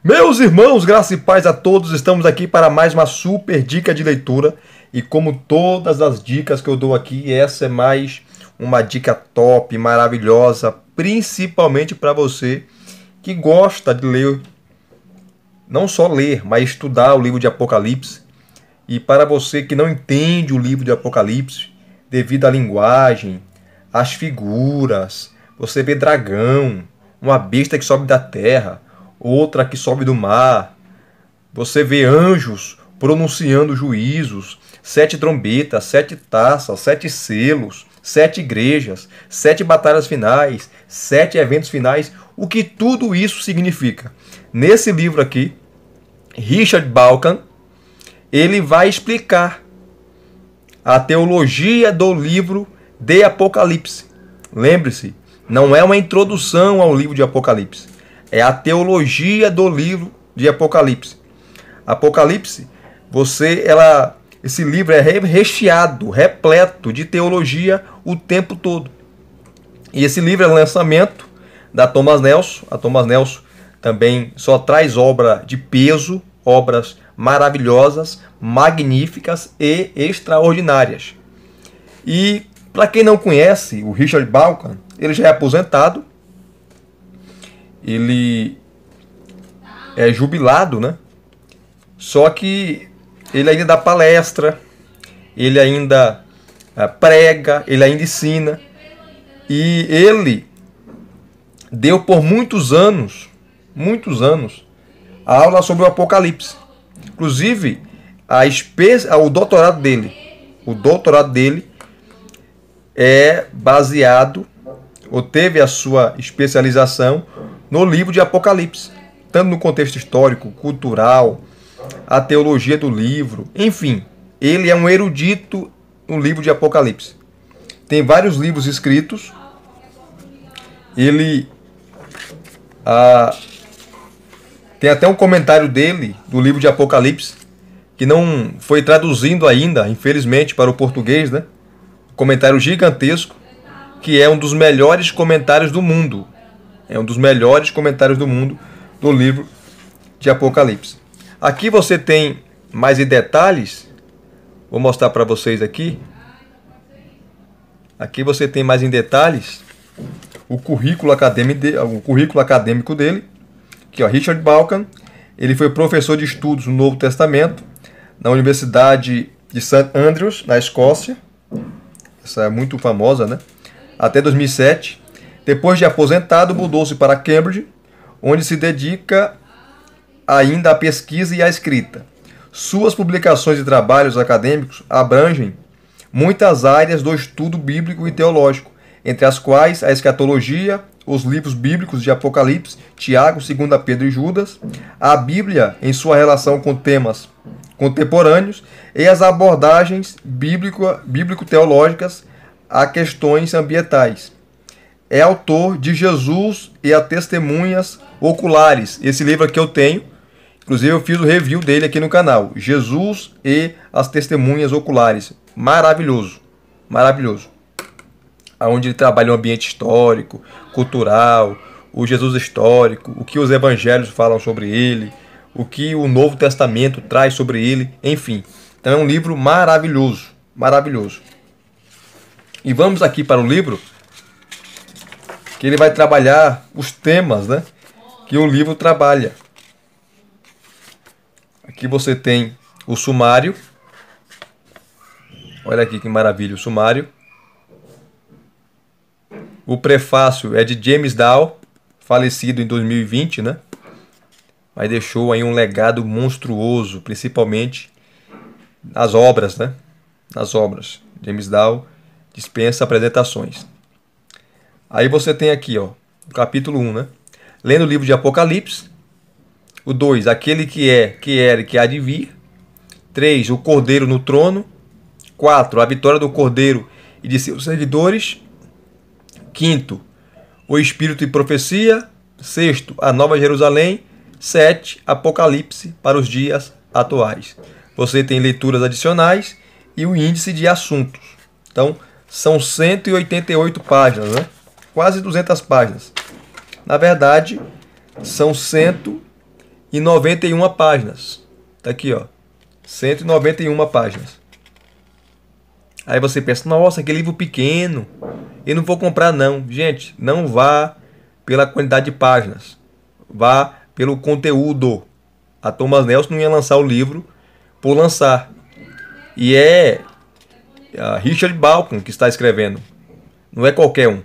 Meus irmãos, graça e paz a todos, estamos aqui para mais uma super dica de leitura. E como todas as dicas que eu dou aqui, essa é mais uma dica top, maravilhosa, principalmente para você que gosta de ler, não só ler, mas estudar o livro de Apocalipse. E para você que não entende o livro de Apocalipse, devido à linguagem, às figuras, você vê dragão, uma besta que sobe da terra, outra que sobe do mar. Você vê anjos pronunciando juízos, 7 trombetas, 7 taças, 7 selos, 7 igrejas, 7 batalhas finais, 7 eventos finais. O que tudo isso significa? Nesse livro aqui, Richard Dawkins, ele vai explicar a teologia do livro de Apocalipse. Lembre-se, não é uma introdução ao livro de Apocalipse. É a teologia do livro de Apocalipse. Apocalipse, esse livro é recheado, repleto de teologia o tempo todo. E esse livro é lançamento da Thomas Nelson. A Thomas Nelson também só traz obra de peso, obras maravilhosas, magníficas e extraordinárias. E para quem não conhece, o Richard Dawkins, ele já é aposentado. Ele é jubilado, né? Só que ele ainda dá palestra, ele ainda prega, ele ainda ensina. E ele deu por muitos anos, aula sobre o Apocalipse. Inclusive, o doutorado dele é baseado, ou teve a sua especialização no livro de Apocalipse, tanto no contexto histórico, cultural, a teologia do livro, enfim, ele é um erudito no livro de Apocalipse. Tem vários livros escritos. Ele tem até um comentário dele do livro de Apocalipse, que não foi traduzindo ainda, infelizmente, para o português, né? Um comentário gigantesco, que é um dos melhores comentários do mundo. É um dos melhores comentários do mundo do livro de Apocalipse. Aqui você tem mais detalhes. Vou mostrar para vocês aqui. Aqui você tem mais em detalhes o currículo acadêmico dele. Aqui, ó, Richard Dawkins, ele foi professor de estudos no Novo Testamento na Universidade de St. Andrews, na Escócia. Essa é muito famosa, né? Até 2007. Depois de aposentado, mudou-se para Cambridge, onde se dedica ainda à pesquisa e à escrita. Suas publicações e trabalhos acadêmicos abrangem muitas áreas do estudo bíblico e teológico, entre as quais a escatologia, os livros bíblicos de Apocalipse, Tiago, 2 Pedro e Judas, a Bíblia em sua relação com temas contemporâneos e as abordagens bíblico-teológicas a questões ambientais. É autor de Jesus e as Testemunhas Oculares. Esse livro aqui eu tenho, inclusive eu fiz o review dele aqui no canal. Jesus e as Testemunhas Oculares. Maravilhoso, maravilhoso. Onde ele trabalha o ambiente histórico, cultural, o Jesus histórico, o que os evangelhos falam sobre ele, o que o Novo Testamento traz sobre ele, enfim. Então é um livro maravilhoso, maravilhoso. E vamos aqui para o livro, que ele vai trabalhar os temas, né, que o livro trabalha. Aqui você tem o sumário. Olha aqui que maravilha, o sumário. O prefácio é de James Dow, falecido em 2020, né? Mas deixou aí um legado monstruoso, principalmente nas obras, né? Nas obras. James Dow dispensa apresentações. Aí você tem aqui, ó, o capítulo 1, né? Lendo o livro de Apocalipse. O 2, aquele que é, que era e que há de vir. 3, o Cordeiro no trono. 4, a vitória do Cordeiro e de seus seguidores. 5, o Espírito e profecia. 6, a Nova Jerusalém. 7, Apocalipse para os dias atuais. Você tem leituras adicionais e o índice de assuntos. Então, são 188 páginas, né? Quase 200 páginas. Na verdade, são 100 191 páginas. Tá aqui, ó. 191 páginas. Aí você pensa, nossa, que livro pequeno. Eu não vou comprar não. Gente, não vá pela quantidade de páginas. Vá pelo conteúdo. A Thomas Nelson não ia lançar o livro por lançar. E é a Richard Dawkins que está escrevendo. Não é qualquer um.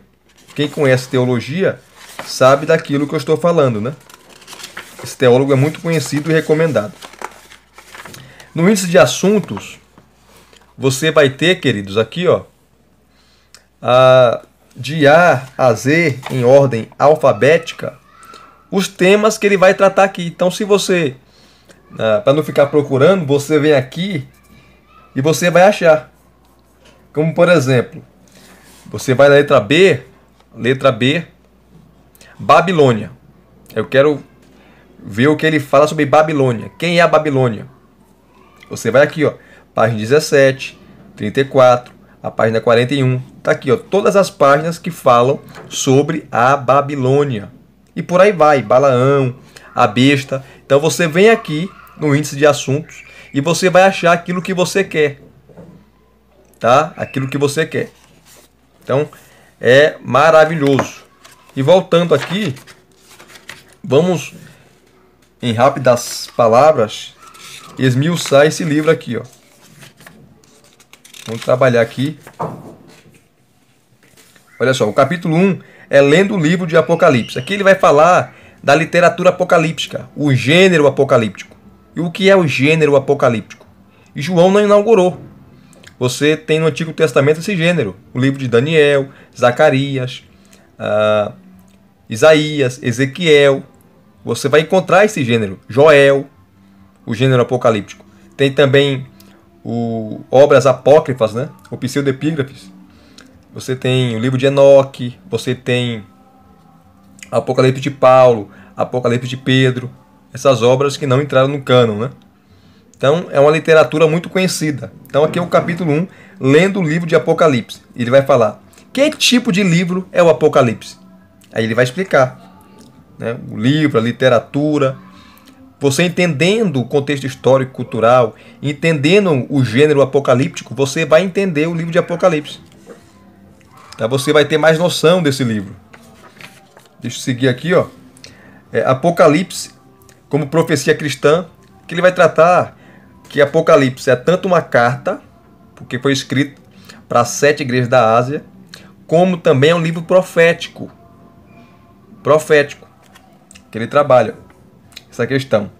Quem conhece teologia sabe daquilo que eu estou falando, né? Esse teólogo é muito conhecido e recomendado. No índice de assuntos, você vai ter, queridos, aqui, ó, de A a Z, em ordem alfabética, os temas que ele vai tratar aqui. Então, se você, para não ficar procurando, você vem aqui e você vai achar. Como, por exemplo, você vai na letra B, Babilônia. Eu quero ver o que ele fala sobre Babilônia. Quem é a Babilônia? Você vai aqui, ó, página 17, 34, a página 41. Tá aqui, ó, todas as páginas que falam sobre a Babilônia. E por aí vai, Balaão, a besta. Então você vem aqui no índice de assuntos e você vai achar aquilo que você quer. Tá? Aquilo que você quer. Então, é maravilhoso. E voltando aqui, vamos, em rápidas palavras, esmiuçar esse livro aqui, ó. Vamos trabalhar aqui. Olha só, o capítulo 1 é lendo o livro de Apocalipse. Aqui ele vai falar da literatura apocalíptica, o gênero apocalíptico. E o que é o gênero apocalíptico? E João não inaugurou. Você tem no Antigo Testamento esse gênero. O livro de Daniel, Zacarias, Isaías, Ezequiel. Você vai encontrar esse gênero. Joel, o gênero apocalíptico. Tem também obras apócrifas, né? O pseudepígrafes. Você tem o livro de Enoque. Você tem Apocalipse de Paulo, Apocalipse de Pedro. Essas obras que não entraram no cânon, né? Então, é uma literatura muito conhecida. Então, aqui é o capítulo 1, lendo o livro de Apocalipse. Ele vai falar, que tipo de livro é o Apocalipse? Aí ele vai explicar, né? O livro, a literatura. Você entendendo o contexto histórico e cultural, entendendo o gênero apocalíptico, você vai entender o livro de Apocalipse. Tá? Você vai ter mais noção desse livro. Deixa eu seguir aqui, ó. Apocalipse, como profecia cristã, que ele vai tratar que Apocalipse é tanto uma carta, porque foi escrito para as 7 igrejas da Ásia, como também é um livro profético. Profético, que ele trabalha essa questão.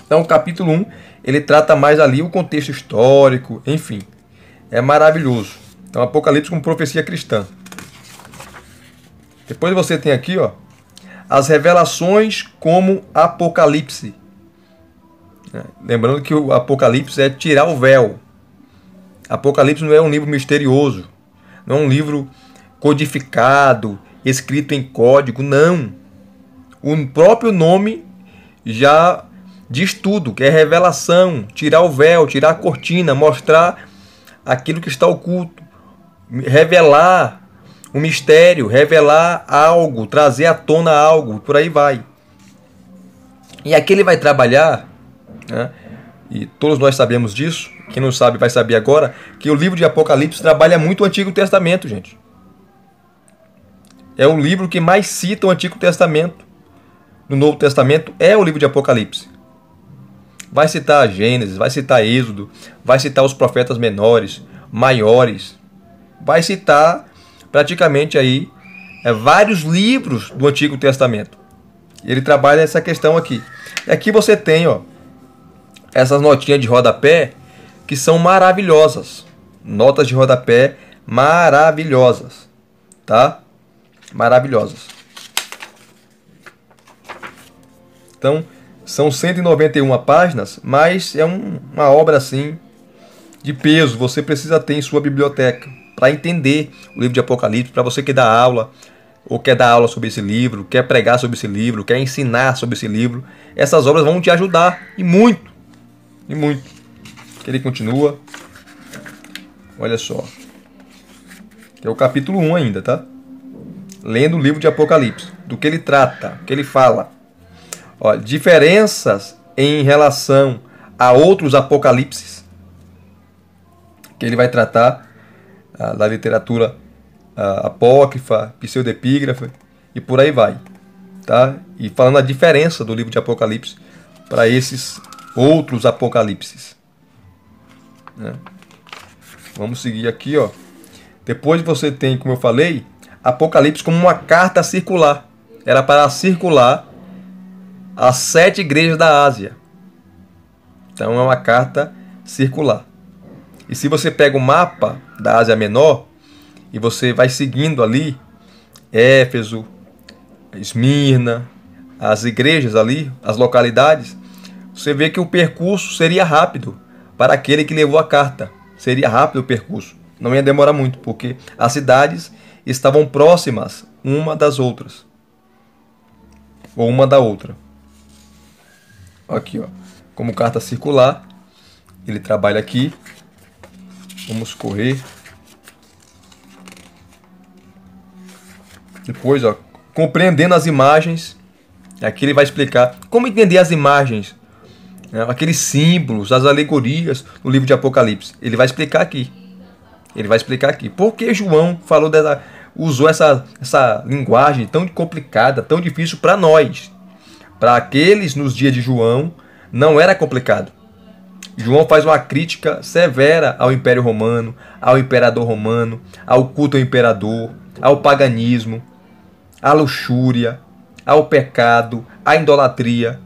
Então, o capítulo 1, ele trata mais ali o contexto histórico, enfim. É maravilhoso. Então, Apocalipse como profecia cristã. Depois você tem aqui, ó, as revelações como Apocalipse. Lembrando que o Apocalipse é tirar o véu. Apocalipse não é um livro misterioso. Não é um livro codificado, escrito em código, não. O próprio nome já diz tudo, que é revelação, tirar o véu, tirar a cortina, mostrar aquilo que está oculto, revelar o mistério, revelar algo, trazer à tona algo, por aí vai. E aqui ele vai trabalhar, né, e todos nós sabemos disso, quem não sabe vai saber agora, que o livro de Apocalipse trabalha muito o Antigo Testamento, gente. É o livro que mais cita o Antigo Testamento. No Novo Testamento é o livro de Apocalipse. Vai citar Gênesis, vai citar Êxodo, vai citar os profetas menores, maiores. Vai citar praticamente aí vários livros do Antigo Testamento. Ele trabalha essa questão aqui. E aqui você tem, ó, essas notinhas de rodapé que são maravilhosas. Notas de rodapé maravilhosas, tá? Maravilhosas. Então, são 191 páginas, mas é uma obra assim de peso. Você precisa ter em sua biblioteca para entender o livro de Apocalipse, para você que dá aula, ou quer dar aula sobre esse livro, quer pregar sobre esse livro, quer ensinar sobre esse livro. Essas obras vão te ajudar, e muito, e muito. Ele continua, olha só, que é o capítulo 1 ainda, tá? Lendo o livro de Apocalipse, do que ele trata, do que ele fala. Ó, diferenças em relação a outros apocalipses, que ele vai tratar da literatura apócrifa, pseudepígrafa e por aí vai. Tá? E falando a diferença do livro de Apocalipse para esses outros apocalipses. Né? Vamos seguir aqui, ó. Depois você tem, como eu falei, Apocalipse como uma carta circular. Era para circular as 7 igrejas da Ásia. Então é uma carta circular. E se você pega o mapa da Ásia Menor e você vai seguindo ali Éfeso, Esmirna, as igrejas ali, as localidades, você vê que o percurso seria rápido para aquele que levou a carta. Seria rápido o percurso. Não ia demorar muito, porque as cidades estavam próximas uma das outras. Ou uma da outra. Aqui, ó. Como carta circular, ele trabalha aqui. Vamos correr. Depois, ó, compreendendo as imagens. Aqui ele vai explicar como entender as imagens, né, aqueles símbolos, as alegorias no livro de Apocalipse. Ele vai explicar aqui. Ele vai explicar aqui. Por que João usou essa linguagem tão complicada, tão difícil para nós? Para aqueles nos dias de João, não era complicado. João faz uma crítica severa ao Império Romano, ao imperador romano, ao culto ao imperador, ao paganismo, à luxúria, ao pecado, à idolatria.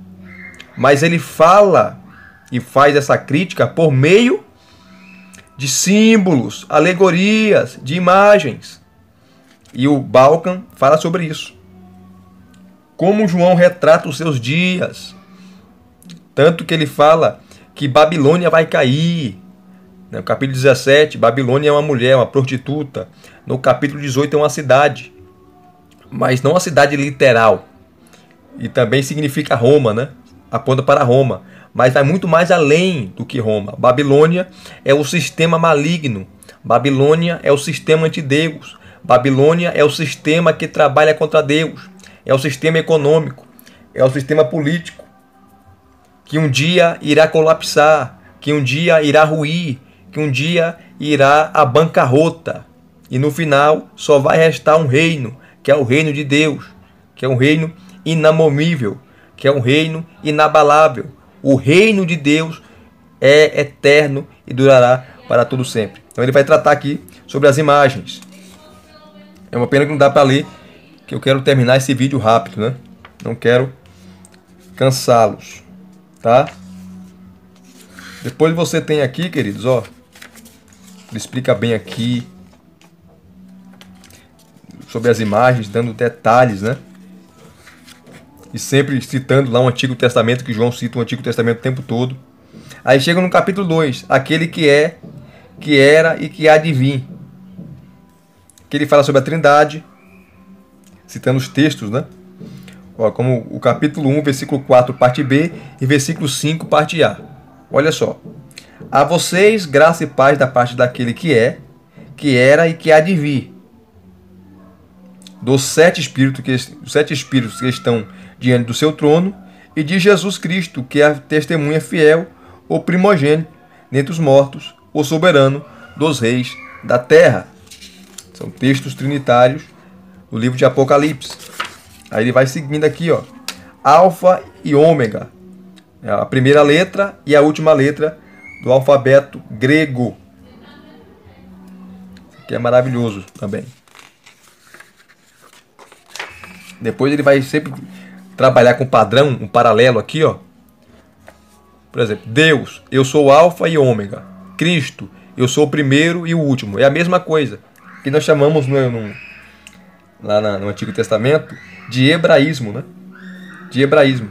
Mas ele fala e faz essa crítica por meio de símbolos, alegorias, de imagens. E o Balkan fala sobre isso. Como João retrata os seus dias. Tanto que ele fala que Babilônia vai cair. No capítulo 17, Babilônia é uma mulher, uma prostituta. No capítulo 18 é uma cidade. Mas não uma cidade literal. E também significa Roma, né? Aponta para Roma. Mas vai muito mais além do que Roma. Babilônia é o sistema maligno. Babilônia é o sistema antideus. Babilônia é o sistema que trabalha contra Deus. É o sistema econômico. É o sistema político. Que um dia irá colapsar. Que um dia irá ruir. Que um dia irá à bancarrota. E no final só vai restar um reino, que é o reino de Deus. Que é um reino inamovível. Que é um reino inabalável. O reino de Deus é eterno e durará para todo sempre. Então ele vai tratar aqui sobre as imagens. É uma pena que não dá para ler, que eu quero terminar esse vídeo rápido, né? Não quero cansá-los, tá? Depois você tem aqui, queridos, ó. Ele explica bem aqui sobre as imagens, dando detalhes, né? E sempre citando lá o Antigo Testamento, que João cita o Antigo Testamento o tempo todo. Aí chega no capítulo 2, aquele que é, que era e que há de vir. Que ele fala sobre a Trindade, citando os textos, né? Ó, como o capítulo 1, versículo 4, parte B, e versículo 5, parte A. Olha só. A vocês, graça e paz da parte daquele que é, que era e que há de vir. Dos 7 espíritos que estão diante do seu trono, e de Jesus Cristo, que é a testemunha fiel, o primogênito dentre os mortos, o soberano dos reis da terra. São textos trinitários do livro de Apocalipse. Aí ele vai seguindo aqui, ó. Alfa e Ômega. É a primeira letra e a última letra do alfabeto grego. Que é maravilhoso também. Depois ele vai sempre trabalhar com padrão, um paralelo aqui, ó. Por exemplo, Deus, eu sou o alfa e ômega. Cristo, eu sou o primeiro e o último. É a mesma coisa que nós chamamos lá no Antigo Testamento de hebraísmo, né? De hebraísmo.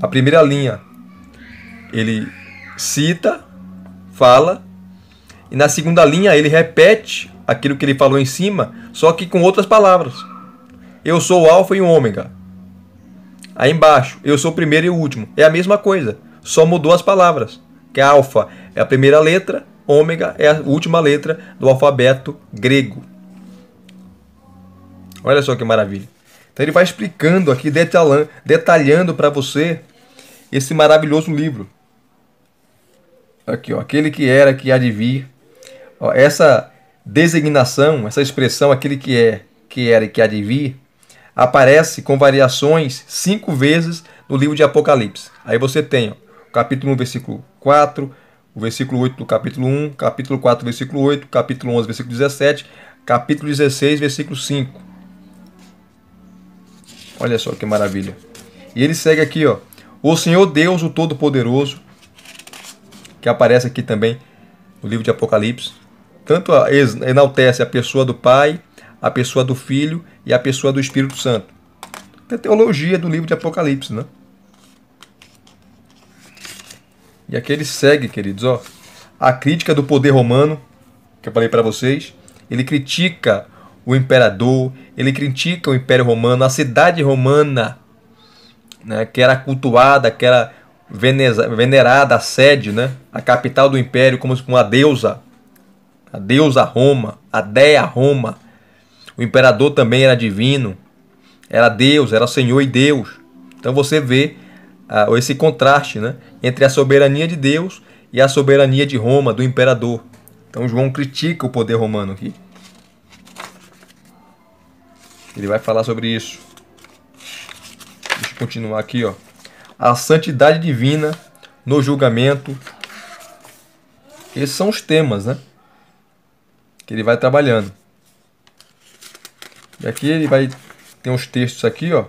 A primeira linha ele cita, fala, e na segunda linha ele repete aquilo que ele falou em cima, só que com outras palavras. Eu sou o alfa e o ômega. Aí embaixo, eu sou o primeiro e o último. É a mesma coisa, só mudou as palavras. Que alfa é a primeira letra, ômega é a última letra do alfabeto grego. Olha só que maravilha. Então ele vai explicando aqui, detalhando para você esse maravilhoso livro. Aqui, ó, aquele que era, que há de vir. Ó, essa designação, essa expressão, aquele que é, que era e que há de vir, aparece com variações 5 vezes no livro de Apocalipse. Aí você tem ó, o capítulo 1, versículo 4, o versículo 8 do capítulo 1, capítulo 4, versículo 8, capítulo 11, versículo 17, capítulo 16, versículo 5. Olha só que maravilha. E ele segue aqui, ó. O Senhor Deus, o Todo-Poderoso, que aparece aqui também no livro de Apocalipse, tanto enaltece a pessoa do Pai, a pessoa do Filho e a pessoa do Espírito Santo. Tem a teologia do livro de Apocalipse, né? E aqui ele segue, queridos, ó, a crítica do poder romano, que eu falei para vocês. Ele critica o imperador, ele critica o Império Romano, a cidade romana, né, que era cultuada, que era venerada, a sede, né, a capital do império, como uma deusa, a deusa Roma, a Dea Roma. O imperador também era divino, era Deus, era Senhor e Deus. Então você vê esse contraste, né, entre a soberania de Deus e a soberania de Roma, do imperador. Então João critica o poder romano aqui. Ele vai falar sobre isso. Deixa eu continuar aqui, ó. A santidade divina no julgamento. Esses são os temas, né, que ele vai trabalhando. E aqui ele vai ter uns textos aqui, ó.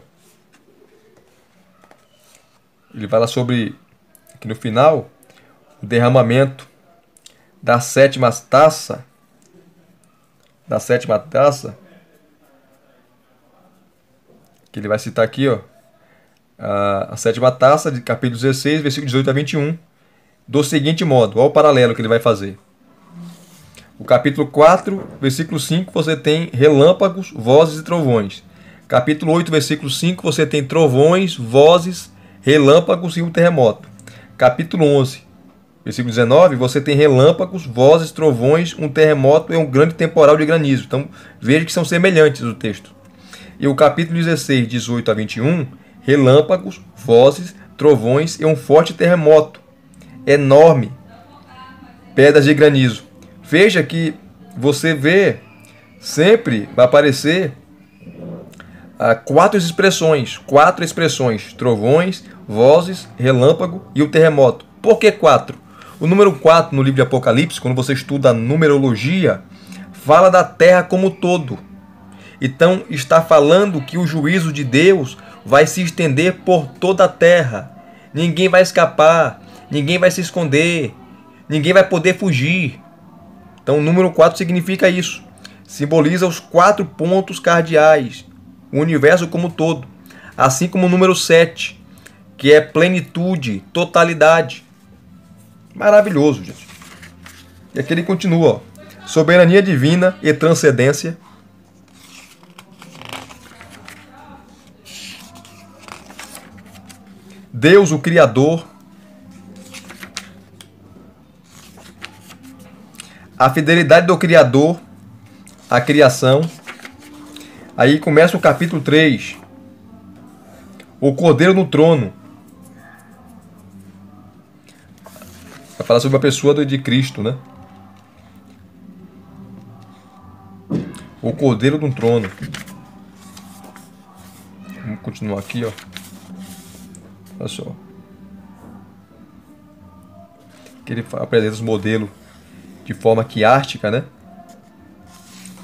Ele fala sobre, aqui no final, o derramamento da sétima taça. Da sétima taça. Que ele vai citar aqui, ó. A sétima taça, de capítulo 16, versículo 18 a 21. Do seguinte modo, olha o paralelo que ele vai fazer. O capítulo 4, versículo 5, você tem relâmpagos, vozes e trovões. Capítulo 8, versículo 5, você tem trovões, vozes, relâmpagos e um terremoto. Capítulo 11, versículo 19, você tem relâmpagos, vozes, trovões, um terremoto e um grande temporal de granizo. Então, veja que são semelhantes o texto. E o capítulo 16, 18 a 21, relâmpagos, vozes, trovões e um forte terremoto enorme, pedras de granizo. Veja que você vê, sempre vai aparecer quatro expressões, trovões, vozes, relâmpago e o terremoto. Por que 4? O número 4 no livro de Apocalipse, quando você estuda a numerologia, fala da terra como todo. Então está falando que o juízo de Deus vai se estender por toda a terra. Ninguém vai escapar, ninguém vai se esconder, ninguém vai poder fugir. Então o número 4 significa isso. Simboliza os 4 pontos cardeais, o universo como todo. Assim como o número 7, que é plenitude, totalidade. Maravilhoso, gente. E aqui ele continua, ó. Soberania divina e transcendência. Deus, o Criador. A fidelidade do Criador à criação. Aí começa o capítulo 3. O Cordeiro no trono. Vai falar sobre a pessoa de Cristo, né? O Cordeiro no trono. Vamos continuar aqui, ó. Olha só. Que ele apresenta os modelos de forma quiástica, né?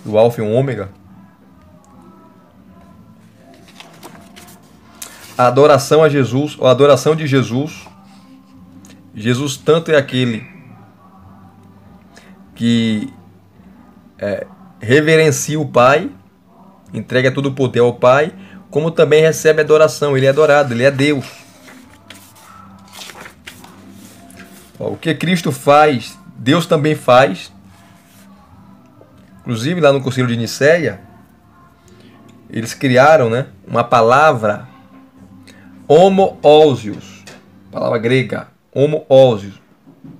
Do Alfa e o Ômega. A adoração a Jesus, ou a adoração de Jesus. Jesus tanto é aquele que reverencia o Pai, entrega todo o poder ao Pai, como também recebe adoração. Ele é adorado, ele é Deus. O que Cristo faz, Deus também faz. Inclusive lá no Concílio de Nicéia, eles criaram, né, uma palavra, homoousios, palavra grega, homoousios.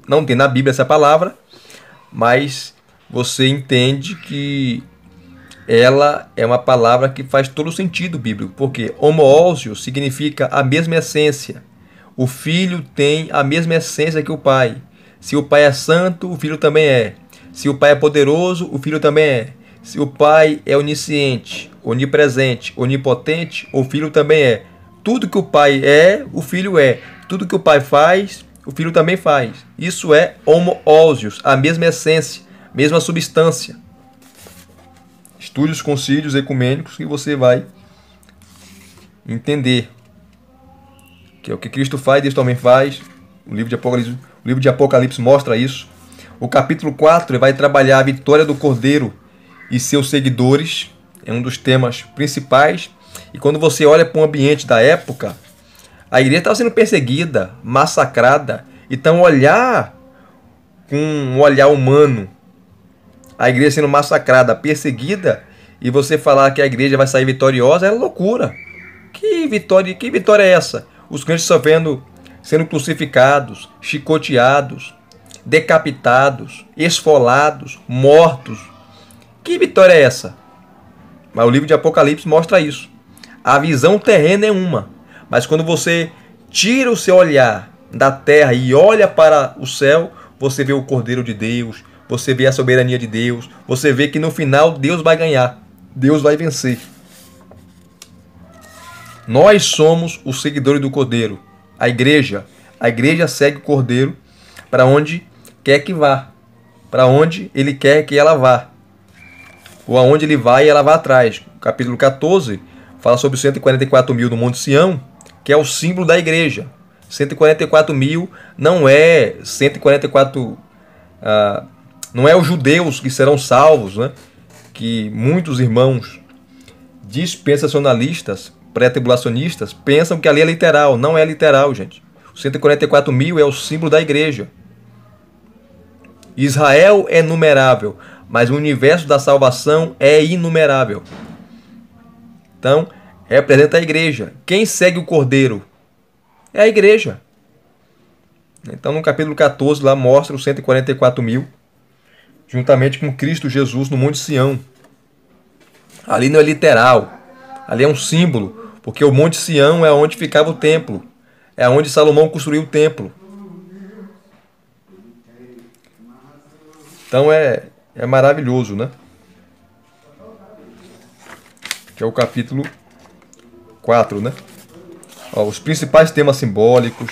Não tem na Bíblia essa palavra, mas você entende que ela é uma palavra que faz todo sentido bíblico, porque homoousios significa a mesma essência. O filho tem a mesma essência que o pai. Se o pai é santo, o filho também é. Se o pai é poderoso, o filho também é. Se o pai é onisciente, onipresente, onipotente, o filho também é. Tudo que o pai é, o filho é. Tudo que o pai faz, o filho também faz. Isso é homoousios, a mesma essência, mesma substância. Estude os concílios ecumênicos que você vai entender que é o que Cristo faz, Deus também faz. O livro de Apocalipse mostra isso. O capítulo 4 vai trabalhar a vitória do Cordeiro e seus seguidores. É um dos temas principais. E quando você olha para o ambiente da época, a igreja estava sendo perseguida, massacrada. Então olhar com um olhar humano, a igreja sendo massacrada, perseguida, e você falar que a igreja vai sair vitoriosa, é loucura. Que vitória é essa? Os crentes sendo crucificados, chicoteados, decapitados, esfolados, mortos. Que vitória é essa? Mas o livro de Apocalipse mostra isso. A visão terrena é uma, mas quando você tira o seu olhar da terra e olha para o céu, você vê o Cordeiro de Deus, você vê a soberania de Deus, você vê que no final Deus vai ganhar, Deus vai vencer. Nós somos os seguidores do Cordeiro. A igreja segue o Cordeiro para onde quer que vá, para onde ele quer que ela vá, ou aonde ele vai, ela vai atrás. O capítulo 14 fala sobre os 144 mil do Monte Sião, que é o símbolo da igreja. 144 mil não é 144, não é os judeus que serão salvos, né? Que muitos irmãos dispensacionalistas, pré-tribulacionistas, pensam que ali é literal. Não é literal, gente. Os 144 mil é o símbolo da igreja. Israel é numerável, mas o universo da salvação é inumerável. Então, representa a igreja. Quem segue o Cordeiro? É a igreja. Então, no capítulo 14, lá mostra os 144 mil, juntamente com Cristo Jesus no Monte Sião. Ali não é literal. Ali é um símbolo, porque o Monte Sião é onde ficava o templo. É onde Salomão construiu o templo. Então é maravilhoso, né? Que é o capítulo 4, né? Ó, os principais temas simbólicos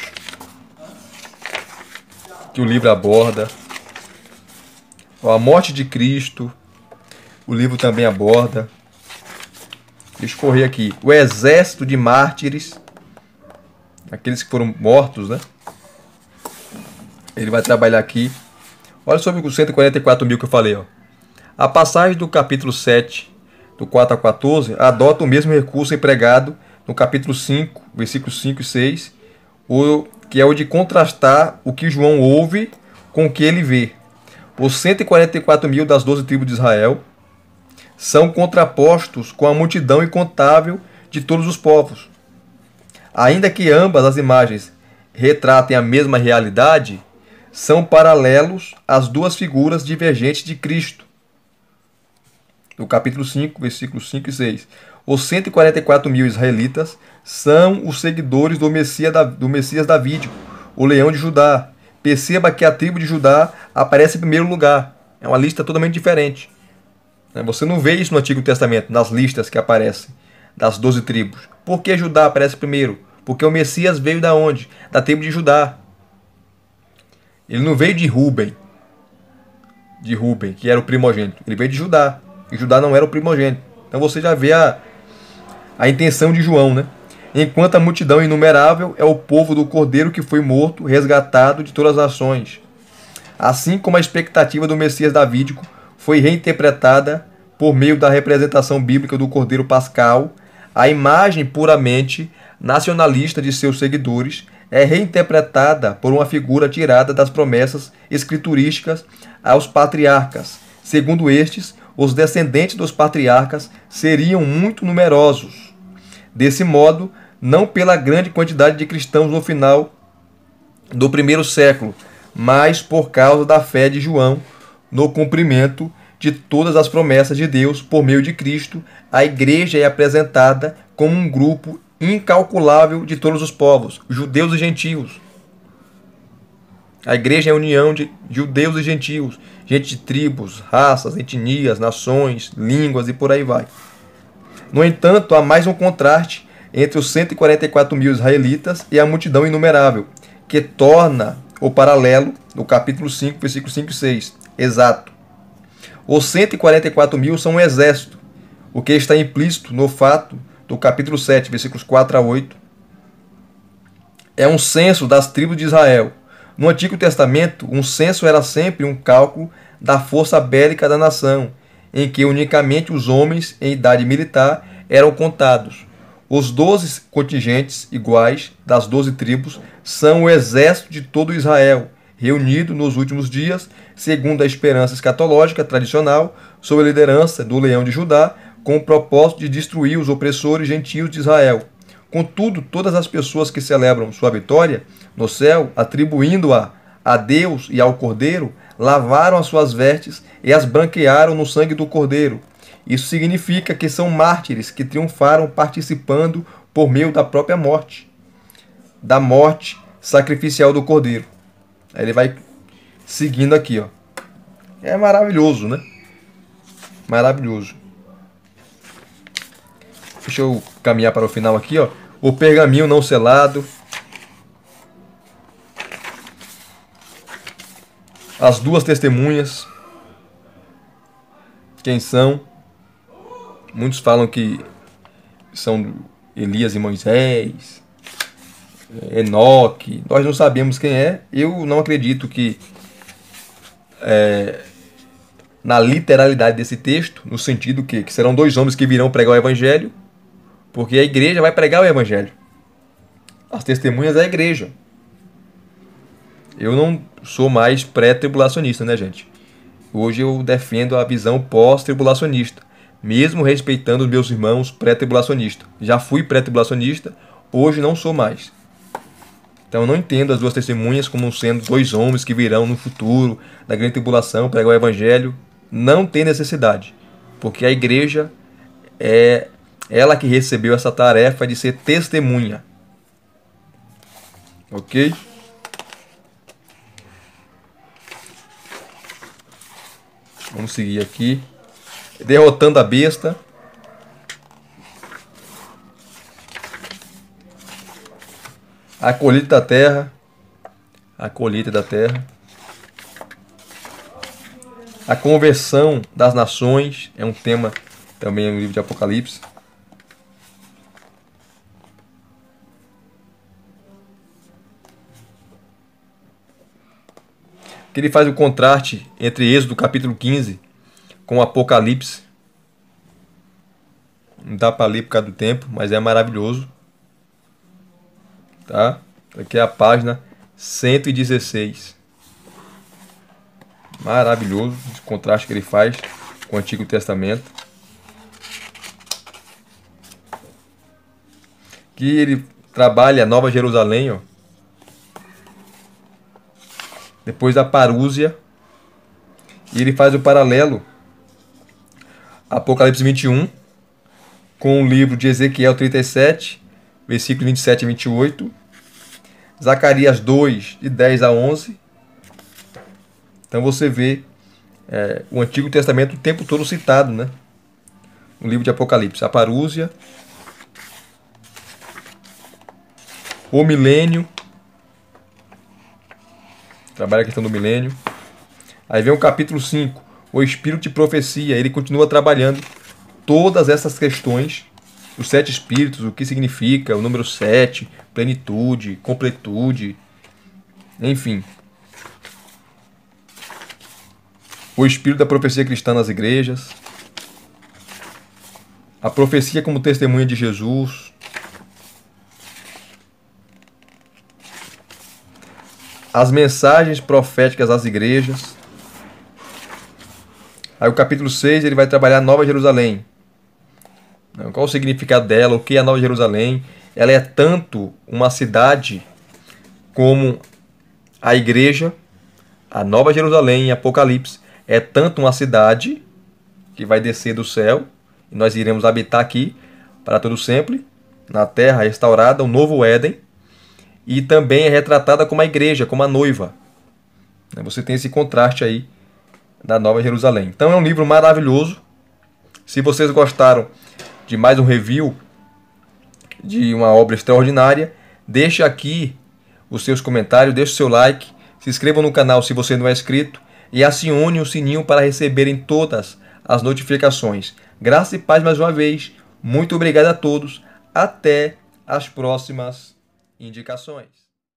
que o livro aborda. Ó, a morte de Cristo, o livro também aborda. Deixa eu correr aqui. O exército de mártires, aqueles que foram mortos, né? Ele vai trabalhar aqui. Olha sobre os 144 mil que eu falei. Ó. A passagem do capítulo 7, do 4 a 14, adota o mesmo recurso empregado no capítulo 5, versículos 5 e 6, que é o de contrastar o que João ouve com o que ele vê. Os 144 mil das 12 tribos de Israel são contrapostos com a multidão incontável de todos os povos. Ainda que ambas as imagens retratem a mesma realidade, são paralelos às duas figuras divergentes de Cristo. No capítulo 5, versículos 5 e 6. Os 144 mil israelitas são os seguidores do Messias davídico, o leão de Judá. Perceba que a tribo de Judá aparece em primeiro lugar. É uma lista totalmente diferente. Você não vê isso no Antigo Testamento, nas listas que aparecem, das 12 tribos. Por que Judá aparece primeiro? Porque o Messias veio da onde? Da tribo de Judá. Ele não veio de Rúben, que era o primogênito. Ele veio de Judá. E Judá não era o primogênito. Então você já vê a intenção de João, né? Enquanto a multidão inumerável é o povo do Cordeiro que foi morto, resgatado de todas as nações. Assim como a expectativa do Messias davídico foi reinterpretada por meio da representação bíblica do Cordeiro Pascal, a imagem puramente nacionalista de seus seguidores é reinterpretada por uma figura tirada das promessas escriturísticas aos patriarcas. Segundo estes, os descendentes dos patriarcas seriam muito numerosos. Desse modo, não pela grande quantidade de cristãos no final do primeiro século, mas por causa da fé de João no cumprimento de todas as promessas de Deus por meio de Cristo, a igreja é apresentada como um grupo incalculável de todos os povos, judeus e gentios. A igreja é a união de judeus e gentios, gente de tribos, raças, etnias, nações, línguas e por aí vai. No entanto, há mais um contraste entre os 144 mil israelitas e a multidão inumerável, que torna o paralelo no capítulo 5, versículos 5 e 6. Exato. Os 144 mil são um exército, o que está implícito no fato do capítulo 7, versículos 4 a 8. É um censo das tribos de Israel. No Antigo Testamento, um censo era sempre um cálculo da força bélica da nação, em que unicamente os homens em idade militar eram contados. Os 12 contingentes iguais das 12 tribos são o exército de todo Israel, reunido nos últimos dias, segundo a esperança escatológica tradicional, sob a liderança do leão de Judá, com o propósito de destruir os opressores gentios de Israel. Contudo, todas as pessoas que celebram sua vitória no céu, atribuindo-a a Deus e ao Cordeiro, lavaram as suas vestes e as branquearam no sangue do Cordeiro. Isso significa que são mártires que triunfaram participando por meio da própria morte, da morte sacrificial do Cordeiro. Aí ele vai seguindo aqui, ó. É maravilhoso, né? Maravilhoso. Deixa eu caminhar para o final aqui, ó. O pergaminho não selado. As duas testemunhas. Quem são? Muitos falam que são Elias e Moisés, Enoque. Nós não sabemos quem é. Eu não acredito que na literalidade desse texto, no sentido que serão dois homens que virão pregar o evangelho, porque a igreja vai pregar o evangelho. As testemunhas é a igreja. Eu não sou mais pré-tribulacionista, né, gente? Hoje eu defendo a visão pós-tribulacionista, mesmo respeitando os meus irmãos pré-tribulacionistas. Já fui pré-tribulacionista, hoje não sou mais. Então eu não entendo as duas testemunhas como sendo dois homens que virão no futuro, na grande tribulação, pregar o evangelho. Não tem necessidade, porque a igreja é ela que recebeu essa tarefa de ser testemunha. Ok? Vamos seguir aqui. Derrotando a besta. A colheita da terra. A colheita da terra. A conversão das nações. É um tema também no livro de Apocalipse. Que ele faz o contraste entre Êxodo capítulo 15 com Apocalipse. Não dá para ler por causa do tempo, mas é maravilhoso. Tá? Aqui é a página 116. Maravilhoso esse contraste que ele faz com o Antigo Testamento. Que ele trabalha a Nova Jerusalém, ó. Depois da parúzia, e ele faz o paralelo Apocalipse 21 com o livro de Ezequiel 37, versículos 27 a 28, Zacarias 2, de 10 a 11. Então você vê o Antigo Testamento o tempo todo citado, né? No livro de Apocalipse, a parúzia, o milênio, trabalha a questão do milênio. Aí vem o capítulo 5, o espírito de profecia. Ele continua trabalhando todas essas questões, os 7 espíritos, o que significa, o número 7, plenitude, completude, enfim. O espírito da profecia cristã nas igrejas. A profecia como testemunha de Jesus. As mensagens proféticas às igrejas. Aí o capítulo 6 ele vai trabalhar Nova Jerusalém. Qual o significado dela? O que é a Nova Jerusalém? Ela é tanto uma cidade como a igreja. A Nova Jerusalém em Apocalipse é tanto uma cidade que vai descer do céu, e nós iremos habitar aqui para todo sempre, na terra restaurada, o novo Éden, e também é retratada como a igreja, como a noiva. Você tem esse contraste aí da Nova Jerusalém. Então é um livro maravilhoso. Se vocês gostaram de mais um review de uma obra extraordinária, deixe aqui os seus comentários, deixe o seu like, se inscreva no canal se você não é inscrito e acione o sininho para receberem todas as notificações. Graça e paz mais uma vez. Muito obrigado a todos. Até as próximas indicações.